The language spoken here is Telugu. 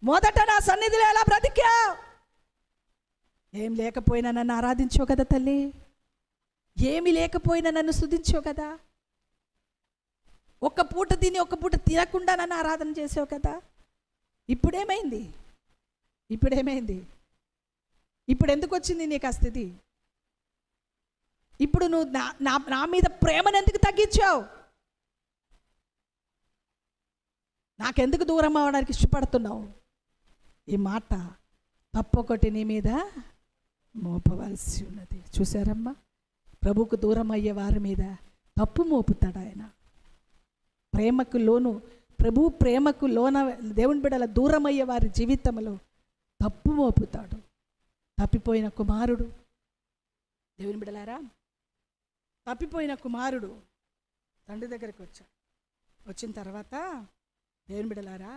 మొదట నా సన్నిధిలో ఎలా బ్రతికావు? ఏం లేకపోయినా నన్ను ఆరాధించావు కదా తల్లి, ఏమి లేకపోయినా నన్ను స్తుతించావు కదా, ఒక్క పూట తిని ఒక్క పూట తినకుండా నన్ను ఆరాధన చేసావు కదా. ఇప్పుడేమైంది? ఇప్పుడు ఎందుకు వచ్చింది నీకు ఆ స్థితి? ఇప్పుడు నువ్వు నా మీద ప్రేమను ఎందుకు తగ్గించావు? నాకెందుకు దూరం అవ్వడానికి ఇష్టపడుతున్నావు? ఈ మాట తప్పొకటి నీ మీద మోపవలసి ఉన్నది. చూసారమ్మా, ప్రభువుకు దూరం అయ్యే వారి మీద తప్పు మోపుతాడు ఆయన. ప్రభు ప్రేమకు లోన దేవుని బిడ్డల దూరం అయ్యే వారి జీవితంలో తప్పు మోపుతాడు. తప్పిపోయిన కుమారుడు, దేవుని బిడ్డలారా, తప్పిపోయిన కుమారుడు తండ్రి దగ్గరికి వచ్చిన తర్వాత దేవుని బిడ్డలారా